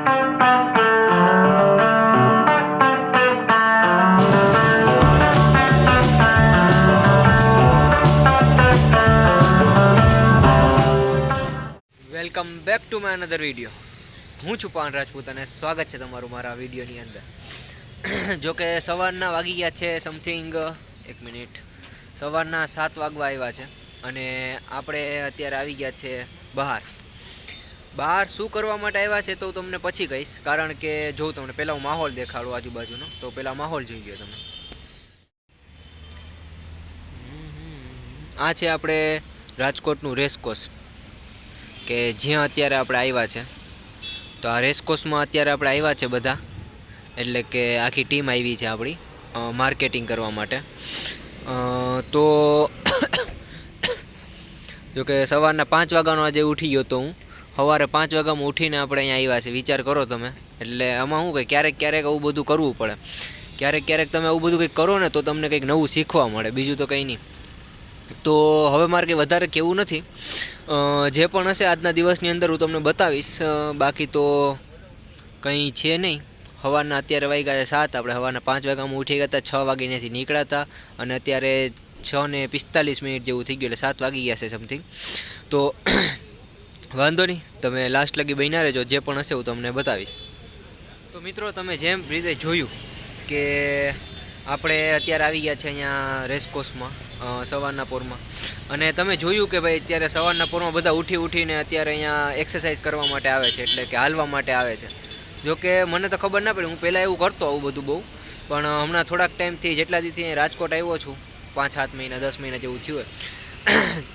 Welcome back to my another video. હું છું પાન રાજપૂત અને સ્વાગત છે તમારું મારા વિડીયોની અંદર. જો કે સવારના વાગી ગયા છે સમથિંગ 1 મિનિટ, સવારના 7 વાગવા આવ્યા છે અને આપણે અત્યારે આવી ગયા છે બહાર શું કરવા માટે આવ્યા છે તો હું તમને પછી કહીશ, કારણ કે જો તમને પહેલાં હું માહોલ દેખાડું આજુબાજુનો, તો પહેલાં માહોલ જોઈ લો તમે. આ છે આપણે રાજકોટનું રેસકોર્સ કે જ્યાં અત્યારે આપણે આવ્યા છે. તો આ રેસકોર્સમાં અત્યારે આપણે આવ્યા છે બધા, એટલે કે આખી ટીમ આવી છે આપણી માર્કેટિંગ કરવા માટે. તો જો કે સવારના 5 વાગ્યાનો આજે ઉઠી ગયો તો હું. સવારે 5 વાગ્યામાં ઉઠીને આપણે અહીંયા આવ્યા છે, વિચાર કરો તમે. એટલે આમાં શું કે ક્યારેક આવું બધું કરવું પડે. ક્યારેક તમે આવું બધું કંઈક કરો ને તો તમને કંઈક નવું શીખવા મળે, બીજું તો કંઈ નહીં. તો હવે મારે કંઈ વધારે કહેવું નથી, જે પણ હશે આજના દિવસની અંદર હું તમને બતાવીશ. બાકી તો કંઈ છે નહીં. સવારના અત્યારે વાગ્યા છે 7, આપણે સવારના 5 વાગ્યામાં ઉઠી ગયા હતા, 6 વાગે ત્યાંથી નીકળ્યા હતા અને અત્યારે 6:45 જેવું થઈ ગયું, એટલે 7 વાગી ગયા છે સમથિંગ. તો વાંધો નહીં, તમે લાસ્ટ લગી બન્યા રહેજો, જે પણ હશે હું તમને બતાવીશ. તો મિત્રો, તમે જેમ રીતે જોયું કે આપણે અત્યારે આવી ગયા છે અહીંયા રેસકોર્સમાં સવારના પોરમાં, અને તમે જોયું કે ભાઈ અત્યારે સવારના પોરમાં બધા ઉઠીને અત્યારે અહીંયા એક્સરસાઇઝ કરવા માટે આવે છે, એટલે કે હાલવા માટે આવે છે. જો કે મને તો ખબર ના પડી, હું પહેલાં એવું કરતો આવું બધું બહુ, પણ હમણાં થોડાક ટાઈમથી જેટલા દીથી રાજકોટ આવ્યો છું, 5-7 મહિના 10 મહિના જેવું થયું હોય,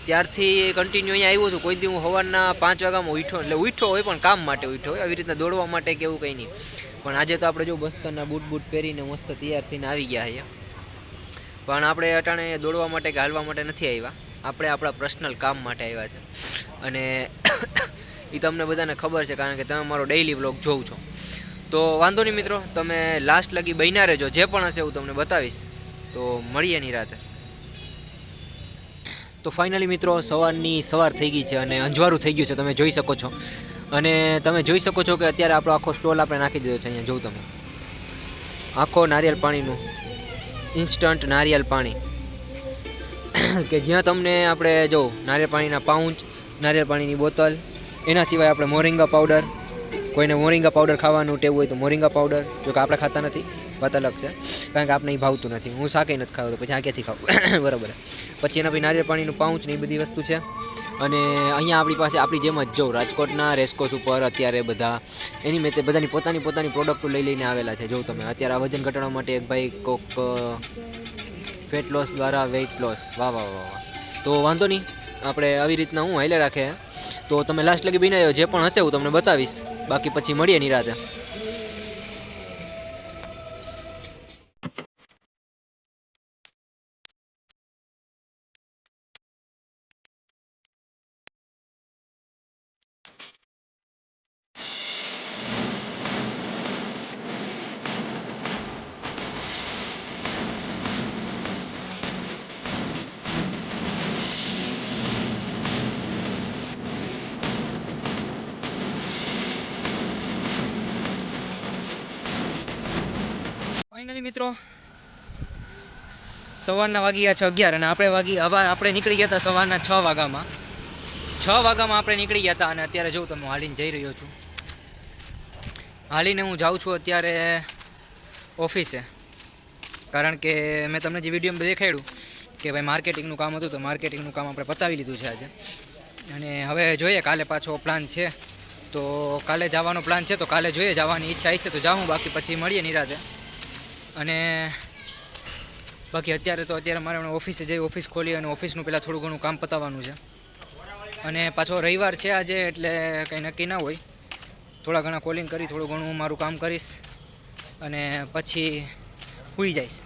ત્યારથી કન્ટિન્યુ અહીંયા આવ્યો છું. કોઈ દી હું સવારના 5 વાગ્યામાં ઉઠ્યો હોય પણ કામ માટે ઉઠ્યો હોય, આવી રીતના દોડવા માટે કે એવું કંઈ નહીં. પણ આજે તો આપણે જો બસ્તરના બૂટ પહેરીને મસ્ત તૈયાર થઈને આવી ગયા છીએ. પણ આપણે અટાણે દોડવા માટે કે હાલવા માટે નથી આવ્યા, આપણે આપણા પર્સનલ કામ માટે આવ્યા છે. અને એ તમને બધાને ખબર છે, કારણ કે તમે મારો ડેઇલી વ્લોગ જોવો છો. તો વાંધો નહીં મિત્રો, તમે લાસ્ટ લગી બન્યા રહેજો, જે પણ હશે હું તમને બતાવીશ. તો મળીએ ની રાતે. તો ફાઇનલી મિત્રો, સવાર થઈ ગઈ છે અને અંજવાળું થઈ ગયું છે, તમે જોઈ શકો છો. અને તમે જોઈ શકો છો કે અત્યારે આપણો આખો સ્ટોલ આપણે નાખી દીધો છે. અહીંયા જોઉં તમે, આખો નારિયેળ પાણીનું ઇન્સ્ટન્ટ નારિયેળ પાણી, કે જ્યાં તમને આપણે જો નારિયેળ પાણીના પાઉચ, નારિયેળ પાણીની બોટલ, એના સિવાય આપણે મોરિંગા પાવડર, કોઈને મોરિંગા પાવડર ખાવાનું ટેવ હોય તો મોરિંગા પાવડર, જો કે આપણે ખાતા નથી, વાત અલગ છે, કારણ કે આપણે એ ભાવતું નથી. હું શાકે નથી ખાતો, પછી આ ક્યાંથી ખાવું? બરાબર. પછી એના પછી નારિયેળ પાણીનું પાઉચ ને એ બધી વસ્તુ છે. અને અહીંયા આપણી પાસે આપણી જેમ જ જો રાજકોટના રેસકોર્સ ઉપર અત્યારે બધા એની મેં બધાની પોતાની પ્રોડક્ટો લઈને આવેલા છે. જો તમે અત્યારે આ વજન ઘટાડવા માટે એક ભાઈ કોક ફેટ લોસ દ્વારા વેઇટ લોસ, વાહ. તો વાંધો નહીં, આપણે આવી રીતના હું હાલે રાખે. તો તમે લાસ્ટ લગી બની આવ્યો, જે પણ હશે હું તમને બતાવીશ. બાકી પછી મળીએ નિરાતે. ફાઇનલી મિત્રો, સવારના વાગી ગયા છે 11 અને આપણે નીકળી ગયા હતા સવારના 6 વાગ્યામાં. 6 વાગ્યામાં આપણે નીકળી ગયા હતા અને અત્યારે જોઉં તમે હાલીને જઈ રહ્યો છું. હાલીને હું જાઉં છું અત્યારે ઓફિસે, કારણ કે મેં તમને જે વિડીયોમાં દેખાડ્યું કે ભાઈ માર્કેટિંગનું કામ હતું, તો માર્કેટિંગનું કામ આપણે પતાવી લીધું છે આજે. અને હવે જોઈએ, કાલે પાછો પ્લાન છે, તો કાલે જવાનો પ્લાન છે, તો કાલે જોઈએ, જવાની ઈચ્છા હશે તો જાઉં, બાકી પછી મળીએ નિરાતે. અને બાકી અત્યારે મારે ઓફિસે જઈ ઓફિસ ખોલી અને ઓફિસનું પહેલાં થોડું ઘણું કામ પતાવવાનું છે. અને પાછો રવિવાર છે આજે, એટલે કંઈ નક્કી ના હોય. થોડા ઘણા કોલિંગ કરી થોડું ઘણું મારું કામ કરીશ અને પછી સૂઈ જઈશ.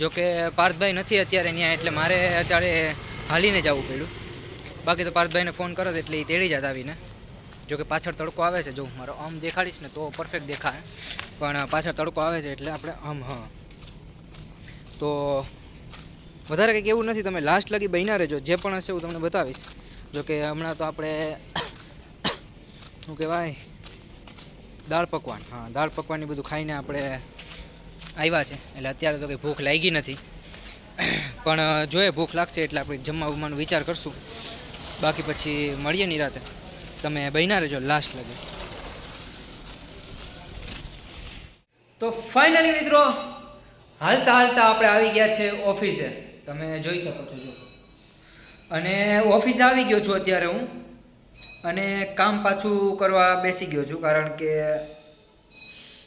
જોકે પાર્થભાઈ નથી અત્યારે ત્યાં, એટલે મારે અત્યારે હાલીને જવું પડ્યું. બાકી તો પાર્થભાઈને ફોન કરો એટલે એ તેડી જતા આવીને. જોકે પાછળ તડકો આવે છે, જો મારો આમ દેખાડીશ ને તો પરફેક્ટ દેખાય, પણ પાછળ તડકો આવે છે એટલે આપણે આમ તો વધારે કંઈક એવું નથી, તમે લાસ્ટ લગી બન્યા રહેજો, જે પણ હશે હું તમને બતાવીશ. જોકે હમણાં તો આપણે શું કહેવાય દાળ પકવાન. હા, દાળ પકવાનની બધું ખાઈને આપણે આવ્યા છે, એટલે અત્યારે તો કંઈ ભૂખ લાગી નથી. પણ જોઈએ ભૂખ લાગશે એટલે આપણે જમવા ઉમવાનો વિચાર કરશું. બાકી પછી મળીએ નિરાતે. તમે બન્યા રહેજો લાસ્ટ લગે. તો ફાઇનલી મિત્રો, હાલતા હાલતા આપણે આવી ગયા છે ઓફિસે. તમે જોઈ શકો છો જો. અને ઓફિસે આવી ગયો છું અત્યારે હું, અને કામ પાછું કરવા બેસી ગયો છું, કારણ કે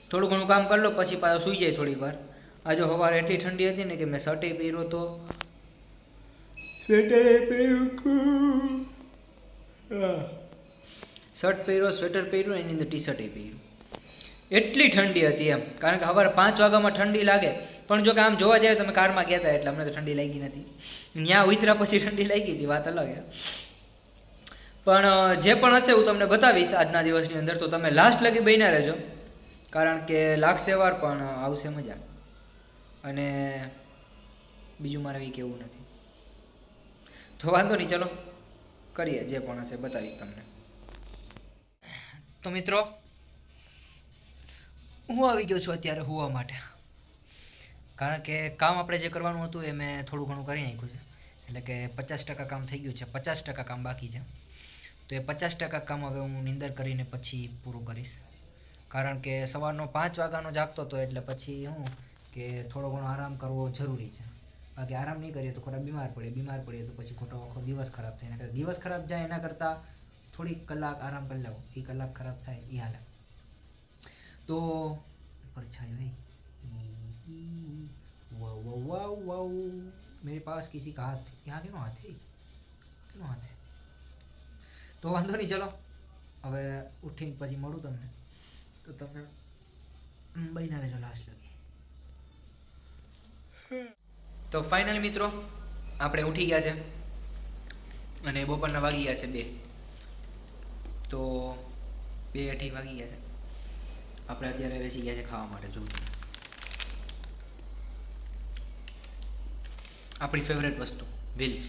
થોડું ઘણું કામ કરી લો પછી પાછો સૂઈ જાય થોડીક વાર. આજે સવારે એટલી ઠંડી હતી ને કે મેં શર્ટે પહેર્યો તો, સ્વેટરે પહેર્યું, શર્ટ પહેર્યો, સ્વેટર પહેર્યું, એની અંદર ટી શર્ટે પહેર્યું. એટલી ઠંડી હતી એમ, કારણ કે સવારે 5 વાગ્યામાં ઠંડી લાગે. પણ જો કે આમ જોવા જાય તમે કારમાં ગયા હતા એટલે અમને તો ઠંડી લાગી નથી. ત્યાં ઉતરા પછી ઠંડી લાગી હતી, વાત અલગ છે. પણ જે પણ હશે હું તમને બતાવીશ આજના દિવસની અંદર, તો તમે લાસ્ટ લગી બન્યા રહેજો, કારણ કે લાગશે વાર પણ આવશે મજા. અને બીજું મારે કંઈ કહેવું નથી, તો વાંધો નહીં, ચલો કરીએ, જે પણ હશે બતાવીશ તમને. તો મિત્રો, હું આવી ગયો છું અત્યારે હોવા માટે, કારણ કે કામ આપણે જે કરવાનું હતું એ મેં થોડું ઘણું કરી નાખ્યું છે. એટલે કે 50% કામ થઈ ગયું છે, 50% કામ બાકી છે. તો એ 50% કામ હવે હું નિંદર કરીને પછી પૂરું કરીશ, કારણ કે સવારનો 5 વાગ્યાનો જાગતો હતો, એટલે પછી હું કે થોડો ઘણો આરામ કરવો જરૂરી છે. બાકી આરામ નહીં કરીએ તો ખોટા બીમાર પડીએ તો પછી ખોટો આખો દિવસ ખરાબ થાય. એના કરતાં દિવસ ખરાબ જાય એના કરતાં થોડીક કલાક આરામ કરી લેવો, એ કલાક ખરાબ થાય એ હાલે. તો परछाई वाव वाव वाव वाव, मेरे पास किसी का हाथ, यहाँ केनो हाथ है, केनो हाथ है. તો વાંધો નહીં, ચલો હવે ઉઠીને પછી મળું તમને. તો તમે બન્યા રહેજો લાસ્ટ લગી. તો ફાઇનલી મિત્રો, આપણે ઉઠી ગયા છે અને બપોરના વાગી ગયા છે 2. તો 2:18 વાગી ગયા છે. આપણે અત્યારે બેસી ગયા છે ખાવા માટે. જો આપણી ફેવરેટ વસ્તુ વ્હીલ્સ.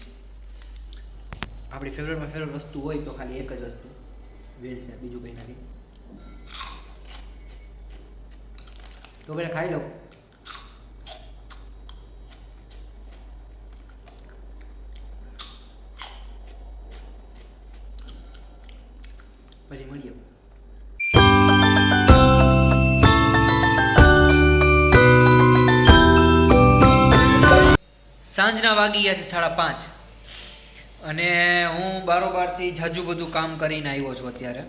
આપણી ફેવરેટમાં ફેવરેટ વસ્તુ હોય તો ખાલી એક જ વસ્તુ વ્હીલ્સ છે, બીજું કંઈ નથી. તો પેલા ખાઈ લો. પછી મળીએ. સાંજના વાગી ગયા છે 5:30, અને હું બારોબારથી જાજુ બધું કામ કરીને આવ્યો છું અત્યારે.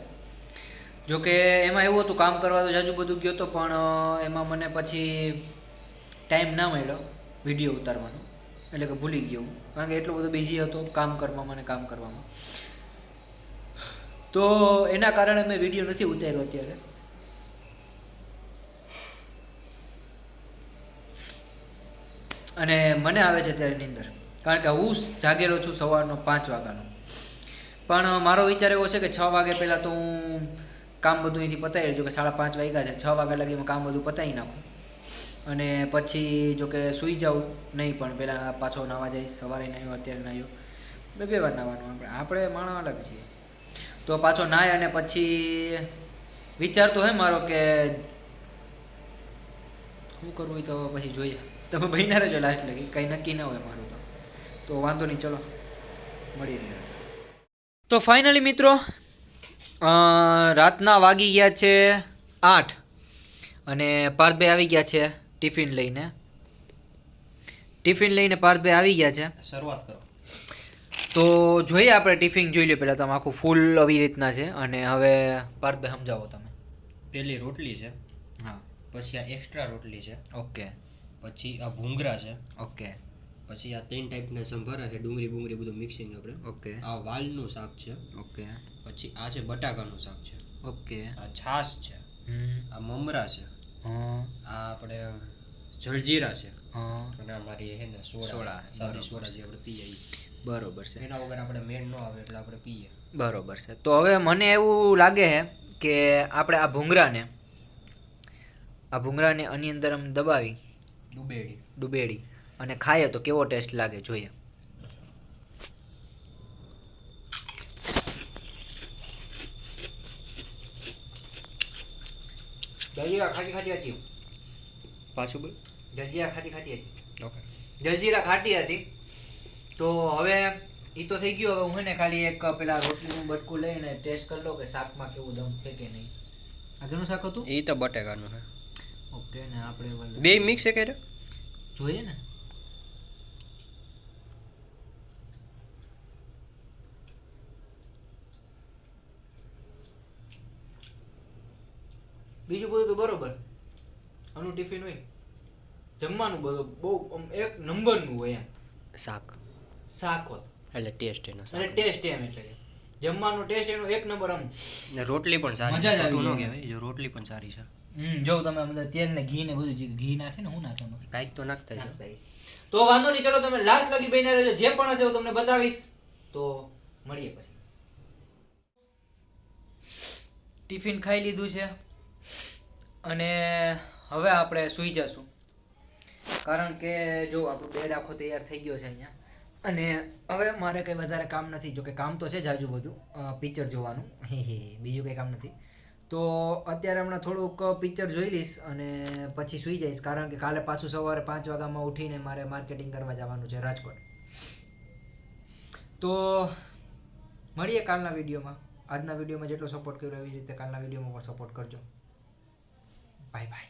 જોકે એમાં એવું હતું, કામ કરવા તો જાજુ બધું ગયો હતો, પણ એમાં મને પછી ટાઈમ ના મળ્યો વિડીયો ઉતારવાનો, એટલે કે ભૂલી ગયો હું, કારણ કે એટલો બધો બિઝી હતો કામ કરવામાં. તો એના કારણે મેં વિડીયો નથી ઉતાર્યો અત્યારે. અને મને આવે છે અત્યારે નીંદર, કારણ કે હું જાગેલો છું સવારનો 5 વાગ્યાનો. પણ મારો વિચાર એવો છે કે 6 વાગે પહેલાં તો હું કામ બધું અહીંથી પતાવી લેજો, કે 5:30 વાગ્યા છે, 6 વાગ્યા લગીમાં કામ બધું પતાવી નાખું. અને પછી જો કે સૂઈ જાઉં નહીં, પણ પહેલાં પાછો નાહવા જઈશ. સવારે નાહ્યો, અત્યારે નાહ્યો, 2 વાર નાહવાનું. આપણે માણસ અલગ છીએ. તો પાછો નાય અને પછી વિચાર તો હે મારો કે શું કરવું હોય તો પછી જોઈએ. તમે બન્યા રહેજો લાસ્ટ લગી, કંઈ નક્કી ના હોય મારું તો વાંધો નહીં, ચલો મળી રહ્યા. તો ફાઇનલી મિત્રો, રાતના વાગી ગયા છે 8, અને પાર્થભાઈ આવી ગયા છે ટિફિન લઈને. પાર્થભાઈ આવી ગયા છે. શરૂઆત કરો. તો જોઈએ આપણે ટિફિન જોઈ લો પહેલાં. તમે આખું ફૂલ આવી રીતના છે. અને હવે પાર્થભાઈ સમજાવો તમે. પેલી રોટલી છે, હા. પછી આ એક્સ્ટ્રા રોટલી છે, ઓકે. પછી આ ભૂંગરા છે, ઓકે. પછી આ 3 ટાઈપના સંભારા છે, ડુંગળી બધું મિક્સિંગ આપણે. ઓકે. આ વાલનું શાક છે. ઓકે. પછી આ છે બટાકાનું શાક છે. ઓકે. આ છાશ છે. આ મમરા છે. હા. આ આપણે જલજીરા છે. હા. અને આ મારી હે ને સોડા, સાદી સોડા જે આપણે પીએ. બરોબર છે. એના વગર આપણે મેળ ન આવે એટલે આપણે પીએ. બરોબર છે. તો હવે મને એવું લાગે છે કે આપણે આ ભૂંગરાને આની અંદર આમ દબાવી ડુબેડી અને ખાઈએ તો કેવો ટેસ્ટ લાગે જોઈએ. જલજીરા ખાટી ખાટી હતી. પાછું બોલ. જલજીરા ખાટી ખાટી હતી. ઓકે. જલજીરા ખાટી હતી. તો હવે ઈ તો થઈ ગયું. હવે હું ને ખાલી એક પેલા રોટલીનું બટકું લઈને ટેસ્ટ કરી લો કે શાકમાં કેવું દમ છે કે નહીં. આગળનું શાક હતું? એ તો બટેકાનું છે. ઓકે ને આપણે બે મિક્સ છે કે જોઈએ ને. બીજું બધું તો બરોબર. આનું ટિફિન હોય જમવાનું બધું બહુ આમ એક નંબરનું હોય એમ. શાક શાક હોત એટલે ટેસ્ટ એનો અને ટેસ્ટ એમ એટલે કે જમવાનું ટેસ્ટ એનો એક નંબર આમ. ને રોટલી પણ સારી મજા જ છે. આવી ખોટું ન જાય. કહેવાય. જો રોટલી પણ સારી છે. જો તમે અંદર તેલ ને ઘી ને બધું ઘી નાખે ને હું નાખે એમાં? કાંઈક તો નાખતા છે. તો વાંધો નહીં, ચલો તમે લાસ્ટ લગી બન્યા રહેજો. જે પણ હશે હું તમને બતાવીશ. તો મળીએ પછી. ટિફિન ખાઈ લીધું છે અને હવે આપણે સૂઈ જશું, કારણ કે જો આપણું બેડ આખો તૈયાર થઈ ગયો છે અહીંયા. અને હવે મારે કંઈ વધારે કામ નથી. જો કે કામ તો છે જ આજુ બધું, પિક્ચર જોવાનું, બીજું કંઈ કામ નથી. તો અત્યારે હમણાં થોડુંક પિક્ચર જોઈ લઈશ અને પછી સૂઈ જઈશ, કારણ કે કાલે પાછું સવારે 5 વાગ્યામાં ઉઠીને મારે માર્કેટિંગ કરવા જવાનું છે રાજકોટ. તો મળીએ કાલના વિડીયોમાં. આજના વિડીયોમાં જેટલો સપોર્ટ કર્યો એવી રીતે કાલના વિડીયોમાં પણ સપોર્ટ કરજો. Bye bye.